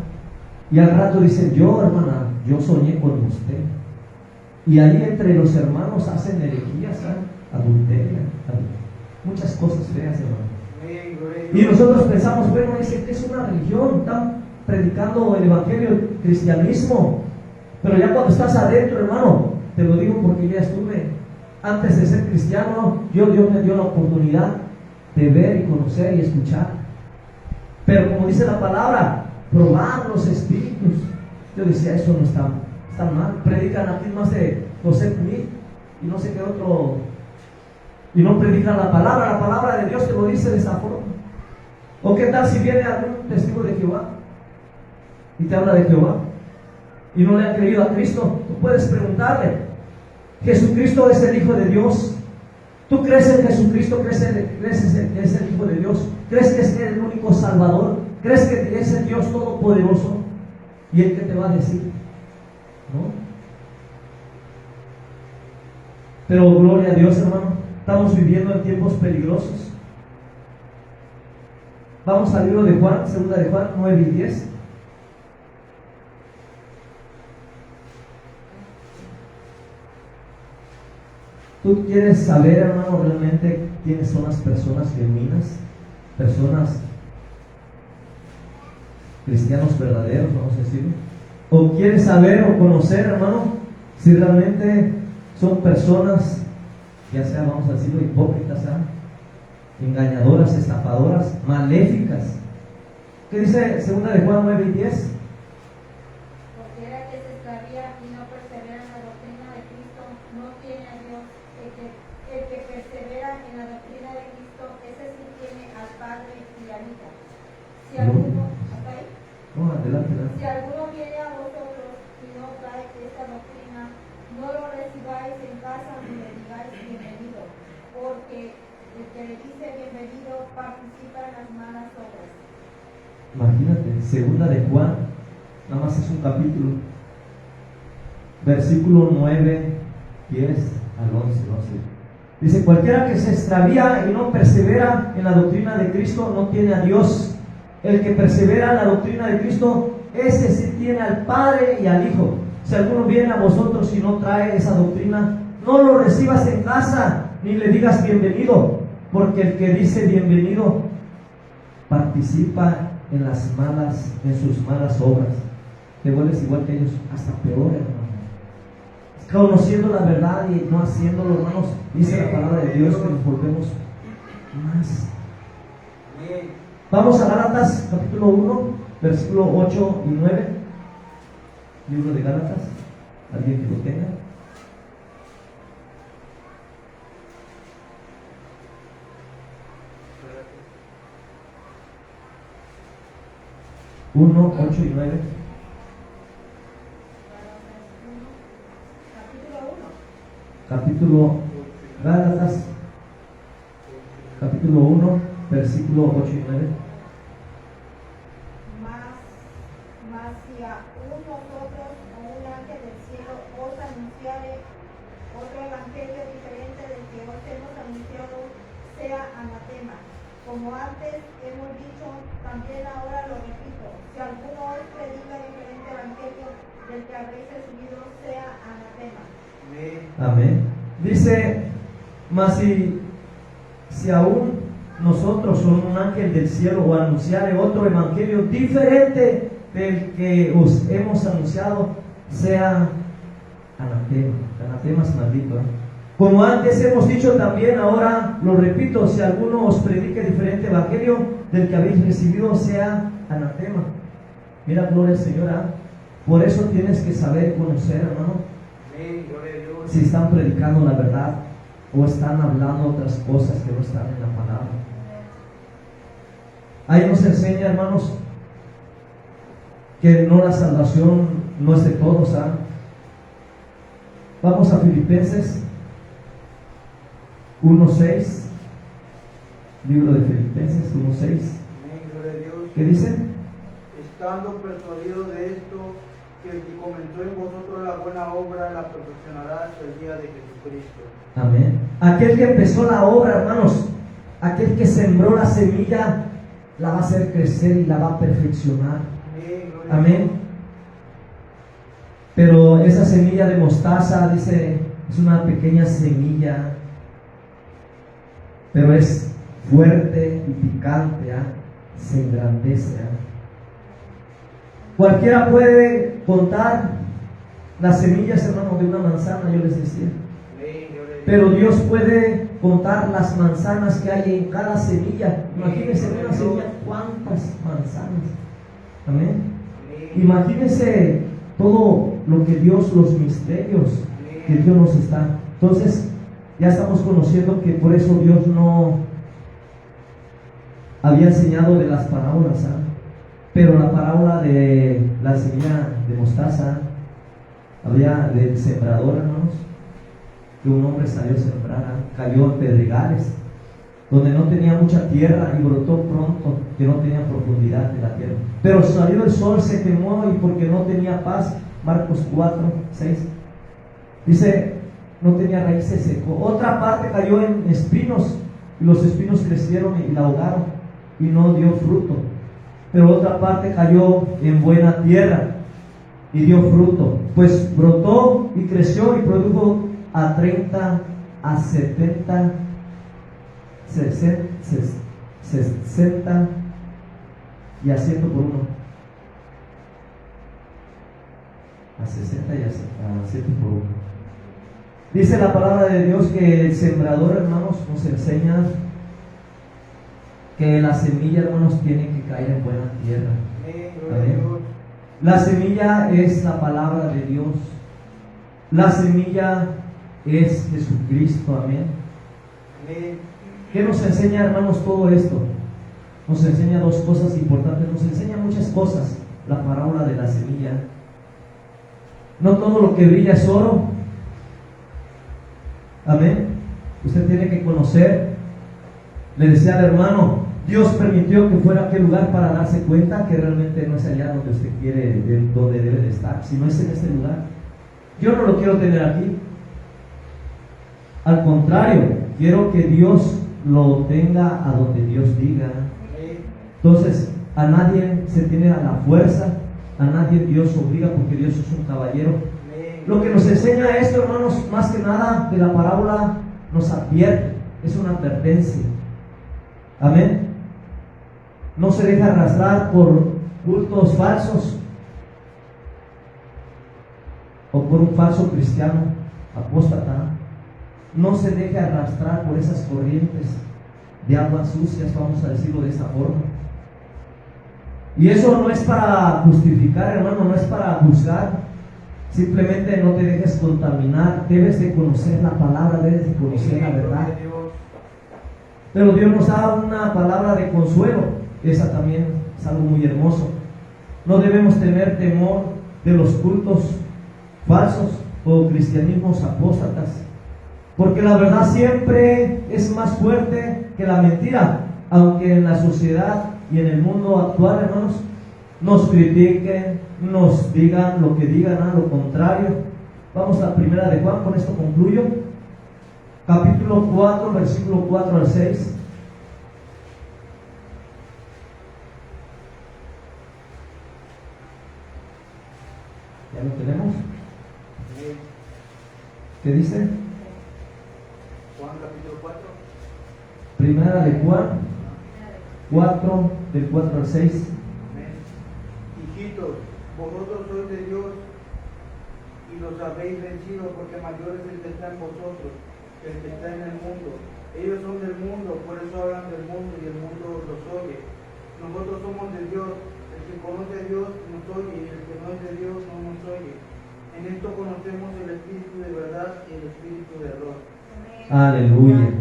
Speaker 1: y al rato dicen: yo, hermana, yo soñé con usted. Y ahí entre los hermanos hacen herejías, adulterio, muchas cosas feas, hermano. Y nosotros pensamos: bueno, es una religión, están predicando el evangelio, el cristianismo. Pero ya cuando estás adentro, hermano, te lo digo porque ya estuve, antes de ser cristiano, Dios me dio la oportunidad de ver y conocer y escuchar. Pero como dice la palabra, probar los espíritus. Yo decía: eso no está mal. Predican aquí más de José Smith y no sé qué otro, y no predican la palabra de Dios te lo dice de esa forma. ¿O qué tal si viene algún testigo de Jehová y te habla de Jehová y no le han creído a Cristo? Tú puedes preguntarle: ¿Jesucristo es el Hijo de Dios? ¿Tú crees en Jesucristo? ¿Crees que es el Hijo de Dios? ¿Crees que es el único Salvador? ¿Crees que es el Dios Todopoderoso? ¿Y Él qué te va a decir? ¿No? Pero gloria a Dios, hermano, estamos viviendo en tiempos peligrosos. Vamos al libro de Juan, segunda de Juan 9:10. ¿Tú quieres saber, hermano, realmente quiénes son las personas genuinas? Personas, cristianos verdaderos, vamos a decirlo. ¿O quieres saber o conocer, hermano, si realmente son personas, ya sea, vamos a decirlo, hipócritas, engañadoras, estafadoras, maléficas? ¿Qué dice segunda de Juan 9:10?
Speaker 3: Cualquiera que se extravía y no persevera en la doctrina de Cristo no tiene a Dios. El que persevera en la doctrina de Cristo, ese sí tiene al Padre y al Hijo. Si alguno, ¿hasta ahí?
Speaker 1: No, adelante.
Speaker 3: Si alguno viene a vosotros y no trae esta doctrina, no lo recibáis en casa ni le digáis bienvenido, porque El que le dice bienvenido participa en las malas obras.
Speaker 1: Imagínate, segunda de Juan, nada más es un capítulo, versículo 9, 10 al 11, no sé. Dice, cualquiera que se extravía y no persevera en la doctrina de Cristo no tiene a Dios. El que persevera en la doctrina de Cristo, ese sí tiene al Padre y al Hijo. Si alguno viene a vosotros y no trae esa doctrina, no lo recibas en casa, ni le digas bienvenido, porque el que dice bienvenido participa en sus malas obras. Te vuelves igual que ellos, hasta peor, hermano. Conociendo la verdad y no haciéndolo, hermanos, dice la palabra de Dios que nos volvemos más. Vamos a Gálatas, capítulo 1, versículo 8 y 9. Libro de Gálatas, alguien que lo tenga. Uno, 8 y 9. Capítulo Gálatas, capítulo 1, versículo 8 y 9.
Speaker 3: Mas si aún vosotros o un ángel del cielo os anunciare otro evangelio diferente del que os hemos anunciado, sea anatema. Como antes hemos dicho, también ahora lo repito, si alguno os predica diferente evangelio del que habéis recibido, sea anatema.
Speaker 1: Amén. Dice, mas si aún nosotros o un ángel del cielo o anunciare otro evangelio diferente del que os hemos anunciado, sea anatema. Anatema es maldito, ¿eh? Como antes hemos dicho también, ahora lo repito, si alguno os predique diferente evangelio del que habéis recibido, sea anatema. Mira, gloria al Señor, ¿eh? Por eso tienes que saber conocer, hermano, si están predicando la verdad o están hablando otras cosas que no están en la palabra. Ahí nos enseña, hermanos, que no, la salvación no es de todos, ¿ah? Vamos a Filipenses 1:6, libro de Filipenses 1:6. ¿Qué dice?
Speaker 2: Estando persuadido de esto, que el que comenzó en vosotros la buena obra la perfeccionará hasta el día de Jesucristo.
Speaker 1: Amén. Aquel que empezó la obra, hermanos, aquel que sembró la semilla, la va a hacer crecer y la va a perfeccionar. Amén. Pero esa semilla de mostaza, dice, es una pequeña semilla, pero es fuerte y picante, ¿eh? Se engrandece, ¿eh? Cualquiera puede contar las semillas, hermano, de una manzana, yo les decía. Pero Dios puede contar las manzanas que hay en cada semilla. Imagínense en una semilla cuántas manzanas. Amén. Imagínense todo lo que Dios, los misterios que Dios nos está. Entonces, ya estamos conociendo que por eso Dios no había enseñado de las parábolas, ¿eh? Pero la parábola de la semilla de mostaza, había del sembrador, hermanos, que un hombre salió a sembrar, cayó en pedregales, donde no tenía mucha tierra y brotó pronto, que no tenía profundidad de la tierra. Pero salió el sol, se quemó y porque no tenía paz, Marcos 4:6, dice, no tenía raíz, se secó. Otra parte cayó en espinos y los espinos crecieron y la ahogaron y no dio fruto. Pero otra parte cayó en buena tierra y dio fruto, pues brotó y creció y produjo a 30, a 70, 60 y a 100 por uno. A 60 y a 100 por uno. Dice la palabra de Dios que el sembrador, hermanos, nos enseña que la semilla, hermanos, tiene que caer en buena tierra. Amén. La semilla es la palabra de Dios. La semilla es Jesucristo. Amén. ¿Qué nos enseña, hermanos, todo esto? Nos enseña dos cosas importantes. Nos enseña muchas cosas la parábola de la semilla. No todo lo que brilla es oro. Amén. Usted tiene que conocer Le decía al hermano, Dios permitió que fuera a aquel lugar para darse cuenta que realmente no es allá donde usted quiere, donde debe de estar, sino es en este lugar. Yo no lo quiero tener aquí. Al contrario, quiero que Dios lo tenga a donde Dios diga. Entonces, a nadie se tiene a la fuerza, a nadie Dios obliga, porque Dios es un caballero. Lo que nos enseña esto, hermanos, más que nada de la parábola, nos advierte, es una advertencia. Amén. No se deja arrastrar por cultos falsos o por un falso cristiano apóstata. No se deje arrastrar por esas corrientes de aguas sucias, vamos a decirlo de esa forma. Y eso no es para justificar, hermano, no es para juzgar. Simplemente no te dejes contaminar. Debes de conocer la palabra, debes de conocer la verdad. Pero Dios nos da una palabra de consuelo. Esa también es algo muy hermoso. No debemos tener temor de los cultos falsos o cristianismos apóstatas, porque la verdad siempre es más fuerte que la mentira. Aunque en la sociedad y en el mundo actual, hermanos, nos critiquen, nos digan lo que digan, a lo contrario. Vamos a primera de Juan, con esto concluyo. Capítulo 4, versículo 4 al 6. ¿Ya lo tenemos? ¿Qué dice?
Speaker 2: Juan capítulo 4.
Speaker 1: Primera de Juan 4, del 4 al 6.
Speaker 2: Hijitos, vosotros sois de Dios y los habéis vencido, porque mayor es el que está en vosotros que el que está en el mundo. Ellos son del mundo, por eso hablan del mundo y el mundo los oye. Nosotros somos de Dios. El que conoce a Dios nos oye, y el que no es de Dios no nos oye. En esto conocemos el espíritu de verdad y el espíritu de error.
Speaker 1: Aleluya.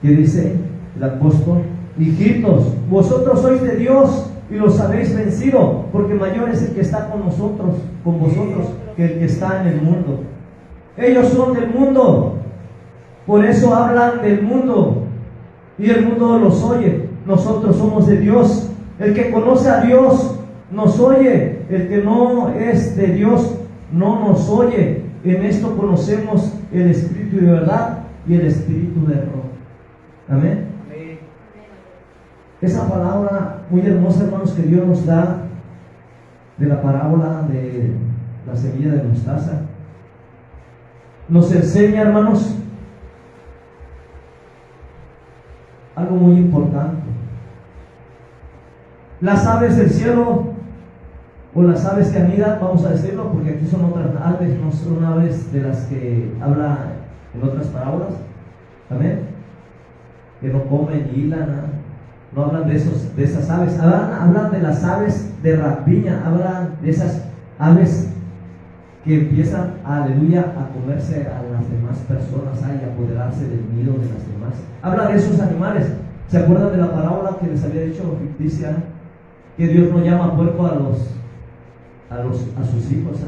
Speaker 1: ¿Qué dice el apóstol? Hijitos, vosotros sois de Dios y los habéis vencido, porque mayor es el que está con nosotros, con vosotros, que el que está en el mundo. Ellos son del mundo, por eso hablan del mundo y el mundo los oye. Nosotros somos de Dios. El que conoce a Dios nos oye, el que no es de Dios no nos oye. En esto conocemos el espíritu de verdad y el espíritu de error. Amén. Esa palabra muy hermosa, hermanos, que Dios nos da de la parábola de la semilla de mostaza, nos enseña, hermanos, algo muy importante. Las aves del cielo, o las aves que anidan, vamos a decirlo, porque aquí son otras aves, no son aves de las que habla en otras parábolas. Amén. Que no comen y hilan, no hablan de esas aves, hablan de las aves de rapiña, hablan de esas aves que empiezan, aleluya, a comerse a las demás personas, y a apoderarse del nido de las demás. Habla de esos animales. ¿Se acuerdan de la parábola que les había dicho ficticia? Que Dios no llama puerco a sus hijos.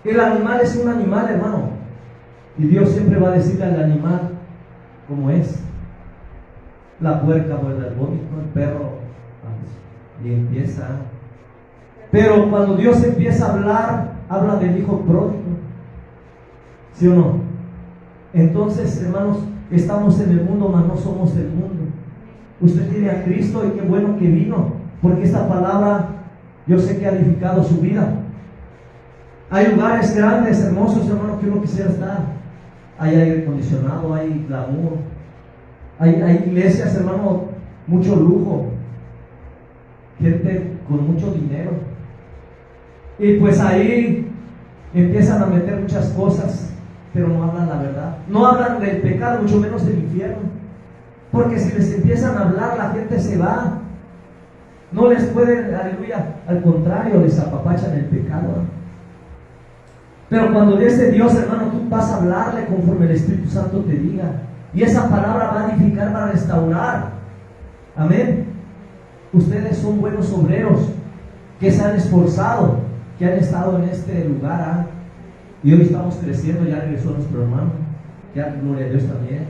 Speaker 1: El animal es un animal, hermano, y Dios siempre va a decirle al animal cómo es. La puerca vuelve al vómito, el perro y empieza. Pero cuando Dios empieza a hablar, habla del hijo pródigo, ¿sí o no? Entonces, hermanos, estamos en el mundo, mas no somos del mundo. Usted tiene a Cristo y qué bueno que vino, porque esta palabra yo sé que ha edificado su vida. Hay lugares grandes, hermosos, hermano, que uno quisiera estar. Hay aire acondicionado, hay glamour, hay iglesias, hermano, mucho lujo, gente con mucho dinero, y pues ahí empiezan a meter muchas cosas, pero no hablan la verdad, no hablan del pecado, mucho menos del infierno, porque si les empiezan a hablar, la gente se va, no les pueden, aleluya, al contrario, les apapachan el pecado. Pero cuando es de Dios, hermano, tú vas a hablarle conforme el Espíritu Santo te diga, y esa palabra va a edificar, va a restaurar. Amén. Ustedes son buenos obreros que se han esforzado, que han estado en este lugar, y hoy estamos creciendo. Ya regresó nuestro hermano, ya gloria a Dios también.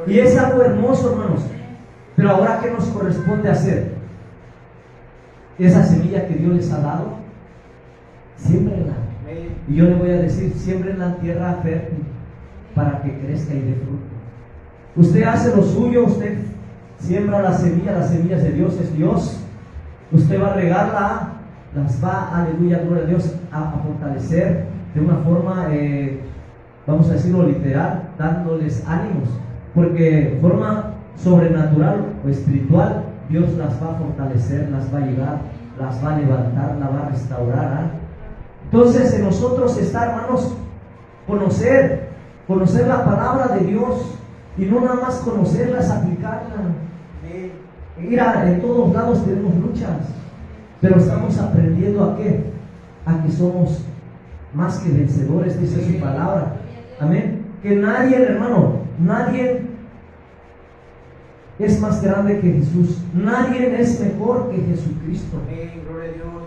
Speaker 1: Y es algo hermoso, hermanos. Pero ahora, ¿qué nos corresponde hacer? Esa semilla que Dios les ha dado, siémbrenla. Y yo le voy a decir, siémbrenla en tierra fértil para que crezca y dé fruto. Usted hace lo suyo, usted siembra la semilla, las semillas de Dios es Dios. Usted va a regarla, las va, aleluya, gloria a Dios, a fortalecer de una forma, vamos a decirlo literal, dándoles ánimos, porque de forma sobrenatural o espiritual, Dios las va a fortalecer, las va a ayudar, las va a levantar, las va a restaurar. Entonces, en nosotros está, hermanos, conocer la palabra de Dios, y no nada más conocerla, es aplicarla. Mira, en todos lados tenemos luchas, pero estamos aprendiendo ¿a qué? A que somos más que vencedores, dice su palabra. Amén. Que nadie, hermano, nadie es más grande que Jesús. Nadie es mejor que Jesucristo.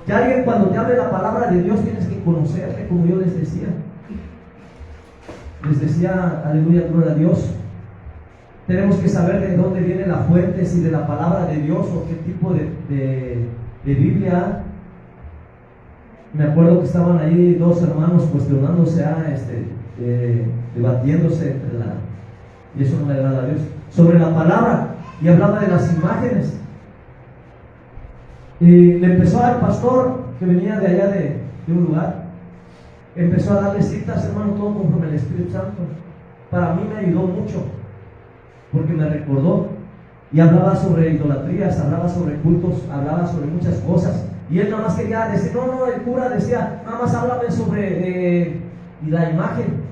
Speaker 1: Que alguien, cuando te hable la palabra de Dios, tienes que conocerle, como yo les decía. Les decía, aleluya, gloria a Dios. Tenemos que saber de dónde viene la fuente, si de la palabra de Dios o qué tipo de Biblia. Me acuerdo que estaban ahí dos hermanos cuestionándose, debatiéndose entre y eso no le agrada a Dios, sobre la palabra, y hablaba de las imágenes. Y le empezó al pastor que venía de allá de un lugar, empezó a darle citas, hermano, todo conforme el Espíritu Santo. Para mí me ayudó mucho, porque me recordó, y hablaba sobre idolatrías, hablaba sobre cultos, hablaba sobre muchas cosas, y él nada más quería decir, no, el cura decía, nada más háblame sobre y la imagen,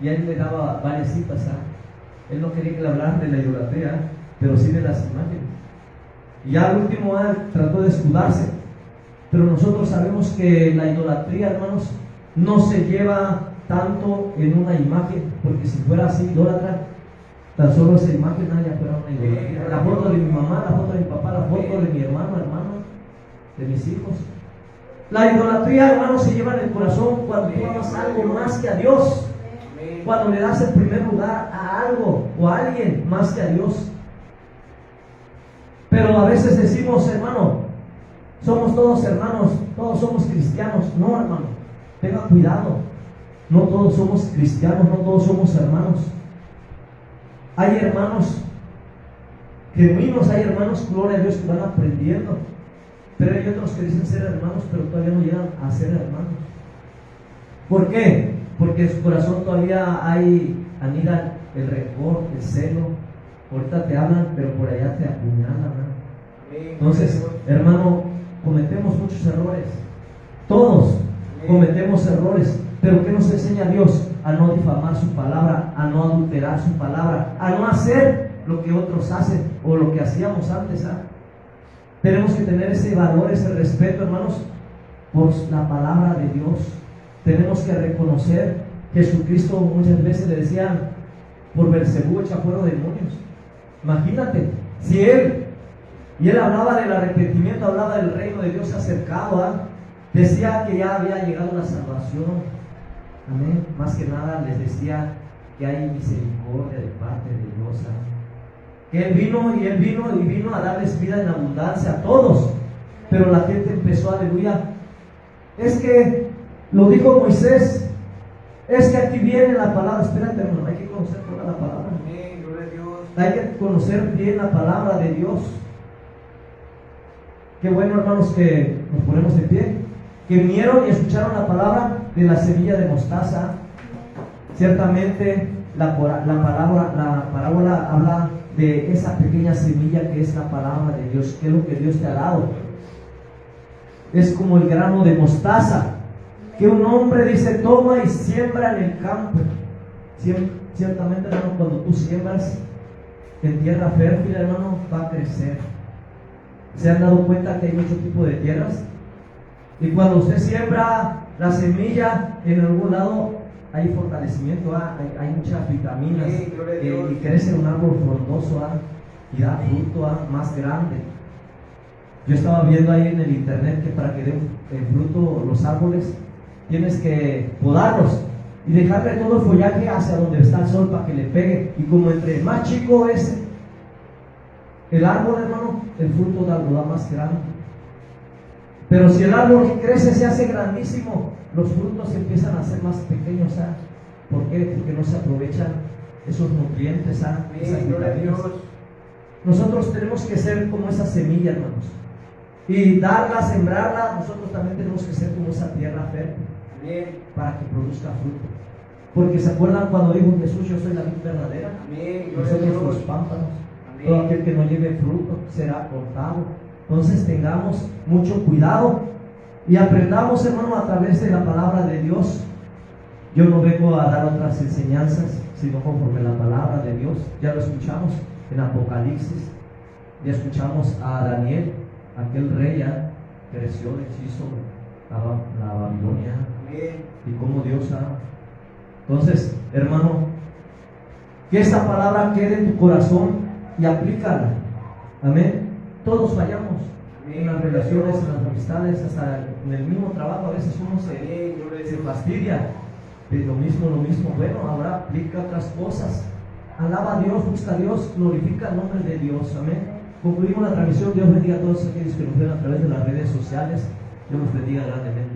Speaker 1: y a él le daba varias citas, él no quería que le hablaran de la idolatría, pero sí de las imágenes, y ya al último trató de escudarse, pero nosotros sabemos que la idolatría, hermanos, no se lleva tanto en una imagen, porque si fuera así idólatra, tan solo esa imagen ya fuera una idolatría. La foto de mi mamá, la foto de mi papá, la foto de mi hermano, de mis hijos. La idolatría, hermano, se lleva en el corazón cuando tú amas algo más que a Dios, cuando le das el primer lugar a algo o a alguien más que a Dios. Pero a veces decimos, hermano, somos todos hermanos, todos somos cristianos. No, hermano, tenga cuidado, no todos somos cristianos, no todos somos hermanos. Hay hermanos genuinos, hay hermanos, gloria a Dios, que van aprendiendo, pero hay otros que dicen ser hermanos, pero todavía no llegan a ser hermanos. ¿Por qué? Porque en su corazón todavía anida el rencor, el celo. Ahorita te hablan, pero por allá te apuñalan. Entonces, hermano, cometemos muchos errores. Todos cometemos errores, pero ¿qué nos enseña Dios? A no difamar su palabra, a no adulterar su palabra, a no hacer lo que otros hacen o lo que hacíamos antes. Tenemos que tener ese valor, ese respeto, hermanos, por la palabra de Dios. Tenemos que reconocer, Jesucristo muchas veces le decían, por Beelzebú echa fuera demonios. Imagínate, si él hablaba del arrepentimiento, hablaba del reino de Dios acercado, decía que ya había llegado la salvación. Amén. Más que nada les decía que hay misericordia de parte de Dios. Que Él vino a darles vida en abundancia a todos. Pero la gente empezó, aleluya. Es que lo dijo Moisés. Es que aquí viene la palabra. Espérate, hermano, hay que conocer toda la palabra.
Speaker 2: Amén, gloria a Dios.
Speaker 1: Hay que conocer bien la palabra de Dios. Qué bueno, hermanos, que nos ponemos de pie, que vinieron y escucharon la palabra de la semilla de mostaza. Ciertamente la parábola habla de esa pequeña semilla que es la palabra de Dios, que es lo que Dios te ha dado. Es como el grano de mostaza que un hombre dice toma y siembra en el campo. Ciertamente, hermano, cuando tú siembras en tierra fértil, hermano, va a crecer. ¿Se han dado cuenta que hay muchos tipos de tierras? Y cuando usted siembra la semilla en algún lado, hay fortalecimiento, hay muchas vitaminas, y crece un árbol frondoso, y da fruto más grande. Yo estaba viendo ahí en el internet que para que den fruto los árboles tienes que podarlos, y dejarle todo el follaje hacia donde está el sol para que le pegue. Y como entre más chico es el árbol, hermano, el fruto lo da más grande. Pero si el árbol crece, se hace grandísimo, los frutos empiezan a ser más pequeños. ¿Sabes? ¿Por qué? Porque no se aprovechan esos nutrientes, esas vitaminas. Nosotros tenemos que ser como esa semilla, hermanos, y darla, sembrarla. Nosotros también tenemos que ser como esa tierra fértil para que produzca fruto. Porque se acuerdan cuando dijo Jesús: yo soy la vid verdadera, nosotros los pámpanos. Todo aquel que no lleve fruto será cortado. Entonces tengamos mucho cuidado y aprendamos, hermano, a través de la palabra de Dios. Yo no vengo a dar otras enseñanzas, sino conforme la palabra de Dios. Ya lo escuchamos en Apocalipsis, ya escuchamos a Daniel, aquel rey ya creció, deshizo la Babilonia, y cómo Dios ha. Entonces, hermano, que esta palabra quede en tu corazón y aplícala. Amén. Todos fallamos en las relaciones, en las amistades, hasta en el mismo trabajo. A veces uno se fastidia. Lo mismo. Bueno, ahora aplica otras cosas. Alaba a Dios, busca a Dios, glorifica el nombre de Dios. Amén. Concluimos la transmisión. Dios bendiga a todos aquellos que nos ven a través de las redes sociales. Dios los bendiga grandemente.